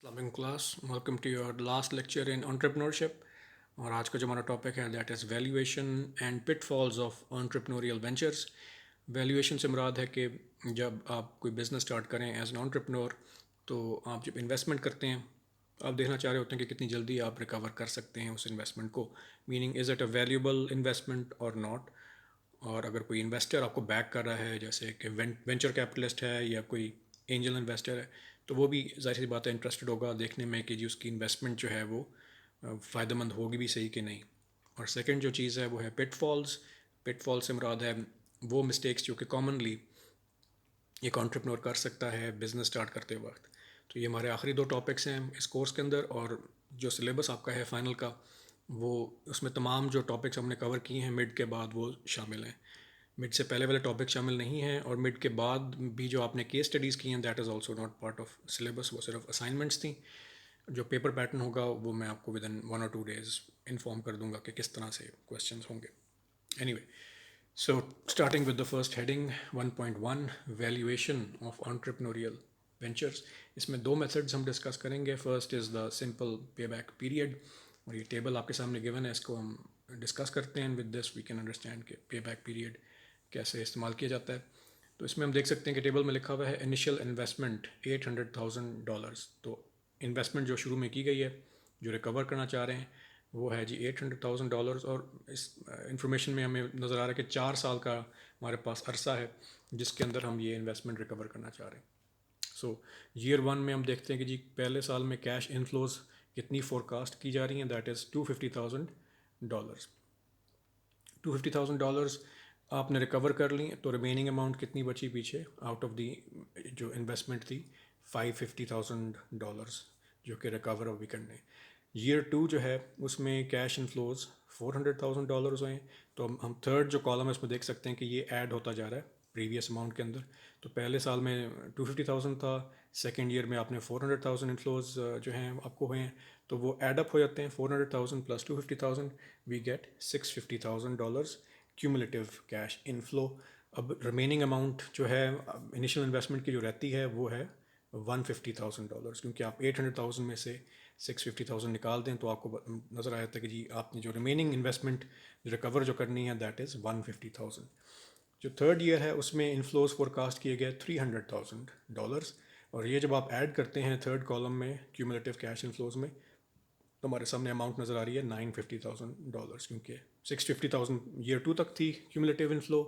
Loving class, welcome to your last lecture in entrepreneurship. और आज का जो हमारा टॉपिक है that is valuation and pitfalls of entrepreneurial ventures. Valuation से मुराद है कि जब आप कोई बिज़नेस स्टार्ट करें एज एन entrepreneur, तो आप जब इन्वेस्टमेंट करते हैं आप देखना चाह रहे होते हैं कि कितनी जल्दी आप रिकवर कर सकते हैं उस इन्वेस्टमेंट को. Meaning is it a valuable investment और नॉट. और अगर कोई इन्वेस्टर आपको बैक कर रहा है जैसे कि वेंचर कैपिटलिस्ट है या कोई एंजल इन्वेस्टर है, तो वो भी ज़ाहिर सी बात है इंटरेस्टेड होगा देखने में कि जी उसकी इन्वेस्टमेंट जो है वो फ़ायदेमंद होगी भी सही कि नहीं. और सेकंड जो चीज़ है वो है पिटफॉल्स. पिटफॉल से मुराद है वो मिस्टेक्स जो कि कॉमनली एक एंटरप्रेन्योर कर सकता है बिज़नेस स्टार्ट करते वक्त. तो ये हमारे आखिरी दो टॉपिक्स हैं इस कोर्स के अंदर. और जो सिलेबस आपका है फाइनल का, वो उसमें तमाम जो टॉपिक्स हमने कवर किए हैं मिड के बाद वो शामिल हैं. मिड से पहले वाले टॉपिक शामिल नहीं हैं, और मिड के बाद भी जो आपने केस स्टडीज़ की हैं that is also not part of syllabus. वो सिर्फ असाइनमेंट्स थी. जो पेपर पैटर्न होगा वो मैं आपको with in 1 or 2 days inform कर दूंगा कि किस तरह से क्वेश्चंस होंगे. Anyway, so starting with the first heading 1.1 valuation of entrepreneurial ventures. इसमें दो मेथड्स हम डिस्कस करेंगे. First is the simple payback period, और ये टेबल आपके सामने गिवन है, इसको हम डिस्कस करते हैं. With this we can understand कि पे बैक पीरियड कैसे इस्तेमाल किया जाता है. तो इसमें हम देख सकते हैं कि टेबल में लिखा हुआ है इनिशियल इन्वेस्टमेंट $800,000. तो इन्वेस्टमेंट जो शुरू में की गई है जो रिकवर करना चाह रहे हैं वो है जी $800,000. और इस इंफॉर्मेशन में हमें नज़र आ रहा है कि 4 साल का हमारे पास अरसा है जिसके अंदर हम ये इन्वेस्टमेंट रिकवर करना चाह रहे हैं. सो ईयर 1 में हम देखते हैं कि जी पहले साल में कैश इनफ्लोज कितनी फोरकास्ट की जा रही हैं, दैट इज़ $250,000. $250,000 आपने रिकवर कर ली, तो रिमेनिंग अमाउंट कितनी बची पीछे आउट ऑफ दी जो इन्वेस्टमेंट थी $550,000 जो कि रिकवर अभी करने. ईयर 2 जो है उसमें कैश इनफ्लोज $400,000 हुए. तो हम थर्ड जो कॉलम है उसमें देख सकते हैं कि ये ऐड होता जा रहा है प्रीवियस अमाउंट के अंदर. तो पहले साल में 250,000 था, सेकेंड ईयर में आपने 400,000 इनफ्लोज जो हैं आपको हुए हैं, तो वो एड अप हो जाते हैं. 400,000 plus 250,000 we get $650,000 cumulative cash inflow. अब रिमेनिंग अमाउंट जो है इनिशियल इन्वेस्टमेंट की जो रहती है वो है $150,000, क्योंकि आप 800,000 में से 650,000 निकाल दें तो आपको नज़र आ जाता है कि जी आपने जो रिमेनिंग इन्वेस्टमेंट रिकवर जो करनी है दैट इज़ 150,000. जो थर्ड ईयर है उसमें इनफ्लोज फोरकास्ट किए गए $300,000. और ये जब आप ऐड करते हैं थर्ड कॉलम में क्यूमुलेटिव कैश इनफ्लोज में, तो हमारे सामने अमाउंट नज़र आ रही है $950,000, क्योंकि 650,000 ईयर 2 तक थी क्यूमुलेटिव इनफ्लो.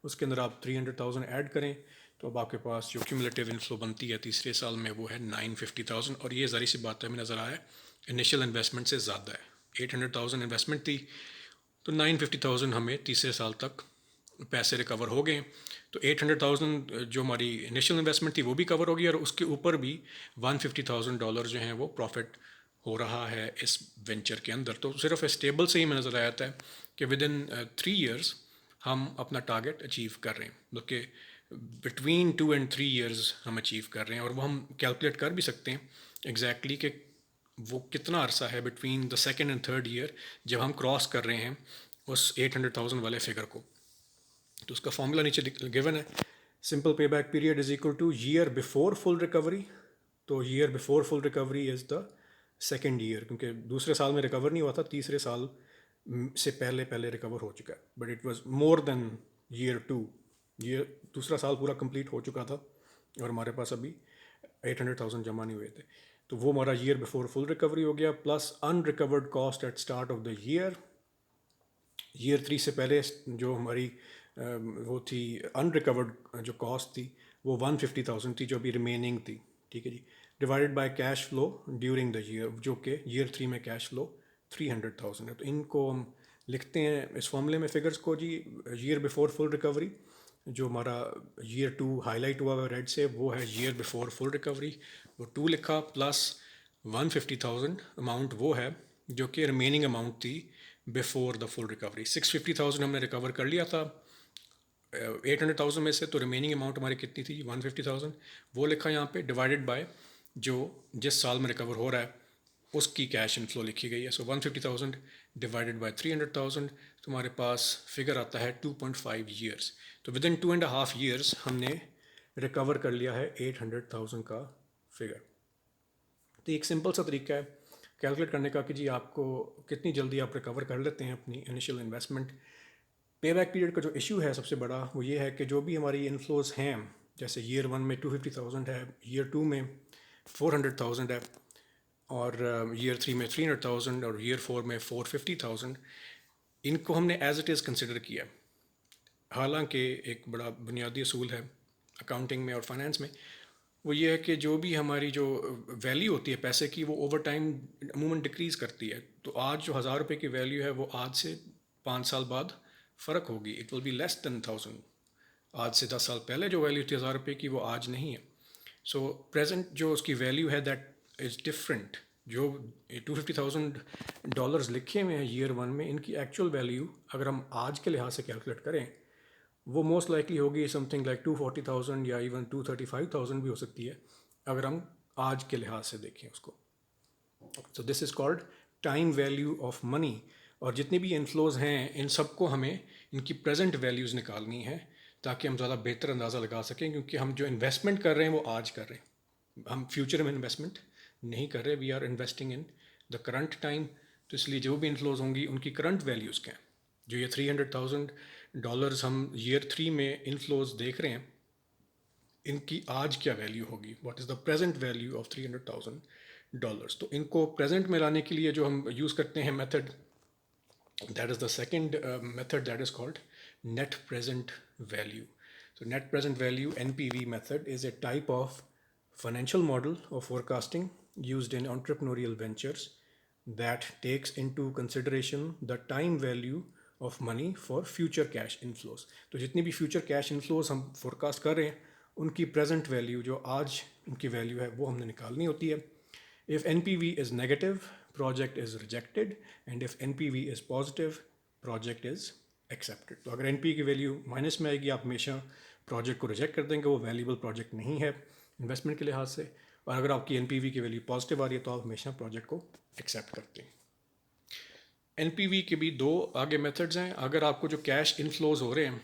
उसके अंदर आप 300,000 ऐड करें तो अब आपके पास जो क्यूमुलेटिव इनफ्लो बनती है तीसरे साल में वो है 950,000. और ये ज़ाहिर सी बात है हमें नज़र आया है इनिशियल इन्वेस्टमेंट से ज़्यादा है. 800,000 इन्वेस्टमेंट थी तो 950,000 हमें तीसरे साल तक पैसे रिकवर हो गए. तो 800,000 जो हमारी इनिशियल इन्वेस्टमेंट थी वो भी कवर होगी, और उसके ऊपर भी $150,000 जो हैं वो प्रॉफिट हो रहा है इस वेंचर के अंदर. तो सिर्फ इस टेबल से ही हमें नज़र आया था कि विद इन 3 ईयर्स हम अपना टारगेट अचीव कर रहे हैं, मतलब कि बिटवीन 2 and 3 ईयर्स हम अचीव कर रहे हैं. और वो हम कैलकुलेट कर भी सकते हैं एग्जैक्टली कि वो कितना अरसा है between the second and third year जब हम क्रॉस कर रहे हैं उस 800,000 वाले फिगर को. तो उसका फॉर्मूला नीचे गिवन है. Simple payback period is equal to year before full recovery. तो year before full recovery is the second year, क्योंकि दूसरे साल में रिकवर नहीं हुआ था, तीसरे साल से पहले पहले रिकवर हो चुका है. But it was more than year 2. Year दूसरा साल पूरा कंप्लीट हो चुका था और हमारे पास अभी 800,000 जमा नहीं हुए थे. तो वो हमारा ईयर बिफोर फुल रिकवरी हो गया, plus unrecovered cost at start of the year. Year 3 से पहले जो हमारी वो थी अनरिकवर्ड जो कॉस्ट थी वो 150,000 थी जो अभी रिमेनिंग थी. ठीक है जी. Divided by cash flow during the year, जो कि ईयर 3 में कैश फ्लो 300,000 है. तो इनको हम लिखते हैं इस फॉर्मूले में फिगर्स को जी. ईयर बिफोर फुल रिकवरी जो हमारा ईयर 2 हाईलाइट हुआ है रेड से वो है ईयर बिफोर फुल रिकवरी. वो 2 लिखा प्लस 150,000 अमाउंट वो है जो कि रिमेनिंग अमाउंट थी बिफोर द फुल रिकवरी. 650,000 हमने रिकवर कर लिया था 800,000 में से, तो रिमेनिंग अमाउंट हमारी कितनी थी 150,000. वो लिखा यहाँ पे डिवाइडेड बाय जो जिस साल में रिकवर हो रहा है उसकी कैश इनफ्लो लिखी गई है. सो 150,000 डिवाइडेड बाय 300,000, तो हमारे पास फिगर आता है 2.5 ईयर्स. तो विद इन 2.5 ईयर्स हमने रिकवर कर लिया है 800,000 का फिगर. तो एक सिंपल सा तरीका है कैलकुलेट करने का कि जी आपको कितनी जल्दी आप रिकवर कर लेते हैं अपनी इनिशियल इन्वेस्टमेंट। पे बैक पीरियड का जो इशू है सबसे बड़ा वो ये है कि जो भी हमारी इन्फ्लोज हैं, जैसे ईयर 1 में 250,000 है, ईयर 2 में 400,000 है, और ईयर 3 में 300,000 और ईयर 4 में 450,000, इनको हमने एज इट इज़ कंसिडर किया। हालांकि एक बड़ा बुनियादी असूल है अकाउंटिंग में और फाइनेंस में, वो ये है कि जो भी हमारी जो वैल्यू होती है पैसे की वो ओवर टाइम अमूमन डिक्रीज़ करती है। तो आज जो 1,000 रुपये की वैल्यू है वो आज से 5 साल बाद फ़र्क होगी, it will be less than 1,000। आज से 10 साल पहले जो वैल्यू थी 1,000 रुपये की वो आज नहीं है। सो प्रेजेंट जो उसकी वैल्यू है दैट इज़ डिफरेंट। जो $250,000 लिखे हुए हैं ईयर 1 में, इनकी एक्चुअल वैल्यू अगर हम आज के लिहाज से कैलकुलेट करें वो मोस्ट लाइकली होगी समथिंग लाइक 240,000 या इवन 235,000 भी हो सकती है अगर हम आज के लिहाज से देखें उसको। So this is called time value of money. और जितनी भी इन्फ्लोज हैं इन सबको हमें इनकी प्रेजेंट वैल्यूज़ निकालनी है ताकि हम ज़्यादा बेहतर अंदाज़ा लगा सकें, क्योंकि हम जो इन्वेस्टमेंट कर रहे हैं वो आज कर रहे हैं, हम फ्यूचर में इन्वेस्टमेंट नहीं कर रहे, we are investing in the current time. तो इसलिए जो भी इन्फ्लोज होंगी उनकी करंट वैल्यूज़ क्या हैं। जो ये $300,000 हम ईयर 3 में इनफ्लोज देख रहे हैं, इनकी आज क्या वैल्यू होगी, what is the present value of $300,000। तो इनको प्रेजेंट में लाने के लिए जो हम यूज़ करते हैं method, that is the second method, that is called net present value. So net present value NPV method is a type of financial model of forecasting used in entrepreneurial ventures that takes into consideration the time value of money for future cash inflows। तो जितनी भी future cash inflows हम forecast कर रहे हैं उनकी present value जो आज उनकी value है वो हमने निकालनी होती है। If NPV is negative, project is rejected, and if NPV is positive, project is accepted. तो अगर एनपी की वैल्यू माइनस में आएगी आप हमेशा प्रोजेक्ट को रिजेक्ट कर देंगे, वो वैल्यूबल प्रोजेक्ट नहीं है इन्वेस्टमेंट के लिहाज से। और अगर आपकी एनपीवी की वैल्यू पॉजिटिव आ रही है तो आप हमेशा प्रोजेक्ट को एक्सेप्ट करते हैं। एनपीवी के भी दो आगे मेथड्स हैं। अगर आपको जो कैश इनफ्लोज हो रहे हैं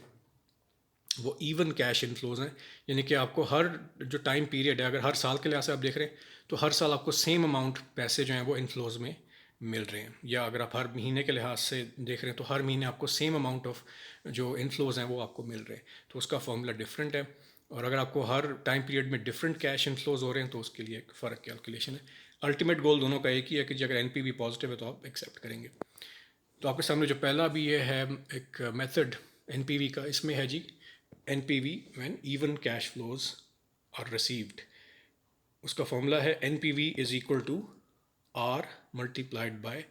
वो इवन कैश इनफ्लोज हैं, यानी कि आपको हर जो टाइम पीरियड है, अगर हर साल के लिहाज से आप देख रहे हैं तो हर साल आपको सेम अमाउंट पैसे जो हैं वो इनफ्लोज में मिल रहे हैं, या अगर आप हर महीने के लिहाज से देख रहे हैं तो हर महीने आपको सेम अमाउंट ऑफ जो इनफ्लोज हैं वो आपको मिल रहे हैं, तो उसका फॉर्मूला डिफरेंट है। और अगर आपको हर टाइम पीरियड में डिफरेंट कैश इनफ्लोज हो रहे हैं तो उसके लिए एक फ़र्क कैलकुलेशन है। अल्टीमेट गोल दोनों का एक ही है कि अगर एनपीवी पॉजिटिव है तो आप एक्सेप्ट करेंगे। तो आपके सामने जो पहला भी ये है एक मेथड एनपीवी का, इसमें है जी NPV when even cash flows are received। उसका फॉर्मूला है NPV is equal to R multiplied by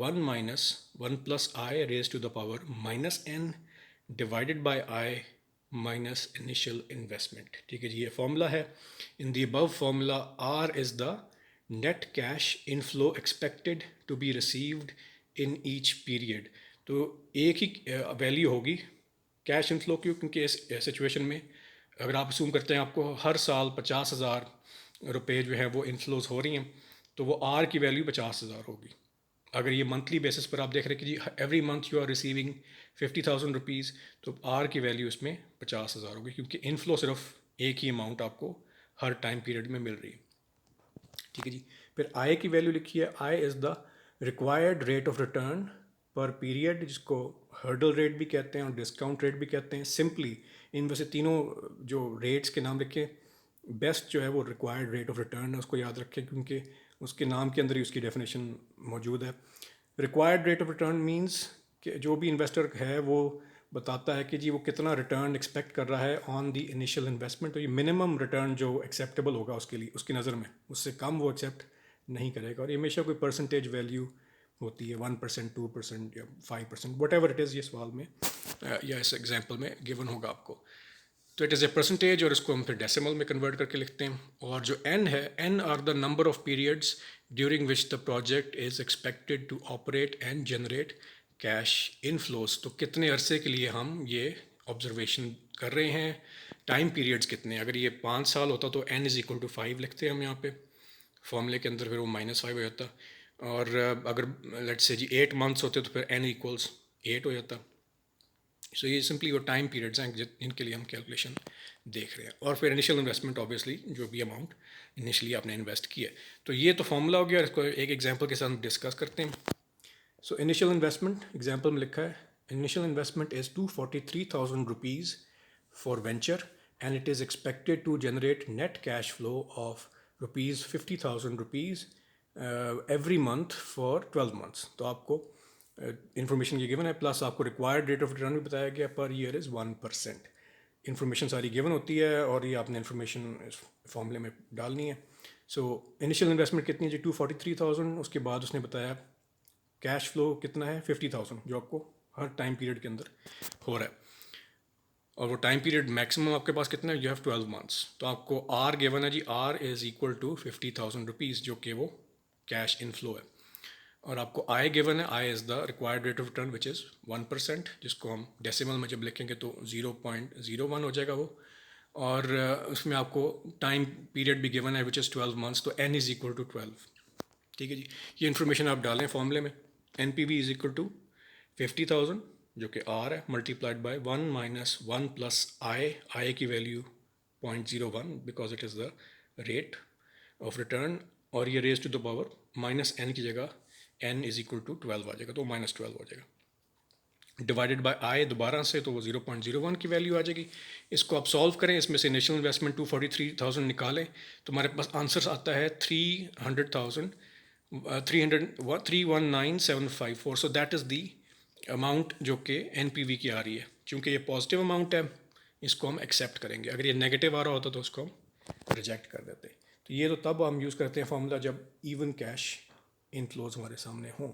1 minus 1 plus i raise to the power minus n divided by i minus initial investment. ठीक है जी, ये फॉर्मूला है। In the above formula R is the net cash inflow expected to be received in each period. तो एक ही value होगी cash inflow की, क्योंकि इस सिचुएशन में अगर आप असूम करते हैं आपको हर साल 50,000 रुपये जो है वो इनफ्लोज हो रही हैं तो वो आर की वैल्यू 50,000 होगी। अगर ये मंथली बेसिस पर आप देख रहे हैं कि जी every month you are receiving 50,000 rupees, तो आर की वैल्यू इसमें 50,000 होगी, क्योंकि इनफ्लो सिर्फ एक ही अमाउंट आपको हर टाइम पीरियड में मिल रही है। ठीक है जी, फिर आई की वैल्यू लिखी है। I is the required rate of return per period, जिसको हर्डल रेट भी कहते हैं और डिस्काउंट रेट भी कहते हैं। सिंपली इन वैसे तीनों जो रेट्स के नाम लिखे, बेस्ट जो है वो रिक्वायर्ड रेट ऑफ रिटर्न है, उसको याद रखें क्योंकि उसके नाम के अंदर ही उसकी डेफिनेशन मौजूद है। Required rate of return means कि जो भी इन्वेस्टर है वो बताता है कि जी वो कितना रिटर्न एक्सपेक्ट कर रहा है ऑन दी इनिशियल इन्वेस्टमेंट। तो ये मिनिमम रिटर्न जो एक्सेप्टेबल होगा उसके लिए, उसकी नज़र में, उससे कम वो एक्सेप्ट नहीं करेगा। और ये हमेशा कोई परसेंटेज वैल्यू होती है, 1%, 2% या 5%, वट एवर इट इज़, ये सवाल में या इस एग्जाम्पल में गिवन होगा आपको। तो इट इज़ ए परसेंटेज और इसको हम फिर डेसिमल में कन्वर्ट करके लिखते हैं। और जो n है, n are the number of periods during which the project is expected to operate and generate cash inflows. तो कितने अरसे के लिए हम ये ऑब्जर्वेशन कर रहे हैं, टाइम पीरियड्स कितने। अगर ये 5 साल होता तो n इज़ इक्वल टू 5 लिखते हैं हम यहाँ पे फॉर्मूले के अंदर, फिर वो -5 हो जाता। और अगर लेट्स से जी 8 मंथ्स होते तो फिर n इक्वल्स 8 हो जाता। सो ये सिंपली वो टाइम पीरियड्स हैं जिनके लिए हम कैलकुलेशन देख रहे हैं। और फिर इनिशियल इन्वेस्टमेंट ऑब्वियसली जो भी अमाउंट इनिशियली आपने इन्वेस्ट किया है। तो ये तो फॉर्मूला हो गया, इसको एक एग्जांपल के साथ डिस्कस करते हैं। सो इनिशियल इन्वेस्टमेंट एग्जांपल में लिखा है, initial investment is 243,000 rupees for venture and it is expected to generate net cash flow of rupees 50,000 rupees every month for 12 months. तो आपको इन्फॉर्मेशन ये गिवन है, प्लस आपको रिक्वायर्ड रेट ऑफ रिटर्न भी बताया गया पर ईयर इज़ 1%। इन्फॉर्मेशन सारी given होती है और ये आपने इन्फॉर्मेशन इस फॉर्मूले में डालनी है। सो इनिशियल इन्वेस्टमेंट कितनी है जी? 243,000। उसके बाद उसने बताया कैश फ्लो कितना है? 50,000, जो आपको हर टाइम पीरियड के अंदर हो रहा है। और वो टाइम पीरियड मैक्सिमम आपके पास कितना है? You have 12 months. तो आपको आर गिवन है जी, R is equal to 50,000 rupees, जो कि वो कैश इनफ्लो है। और आपको आई गिवन है, I is the required rate of return which is 1%, जिसको हम डेसिमल में जब लिखेंगे तो 0.01 हो जाएगा वो। और उसमें आपको टाइम पीरियड भी गिवन है विच इज़ 12 मंथ्स, तो n इज़ इक्वल टू 12। ठीक है जी, ये इन्फॉर्मेशन आप डालें फॉर्मूले में। N P V is equal to 50,000 जो कि आर है, multiplied by 1 minus 1 plus i की value 0.01 because it is the rate of return, और ये raise to the power minus N की जगह n इज इक्वल टू 12 आ जाएगा, तो -12 हो जाएगा। डिवाइडेड बाय आई दोबारा से, तो वो 0.01 की वैल्यू आ जाएगी। इसको आप सॉल्व करें, इसमें से इनिशियल इन्वेस्टमेंट 243,000 निकालें तो हमारे पास आंसर आता है 300,000 319,754। So that is the amount जो कि एन पी वी की आ रही है। चूँकि ये पॉजिटिव अमाउंट है, इसको हम एक्सेप्ट करेंगे। अगर ये नेगेटिव आ रहा होता तो उसको हम रिजेक्ट कर देते। तो ये तो तब हम यूज़ करते हैं फॉर्मूला जब इवन कैश इनफ्लोज हमारे सामने हों।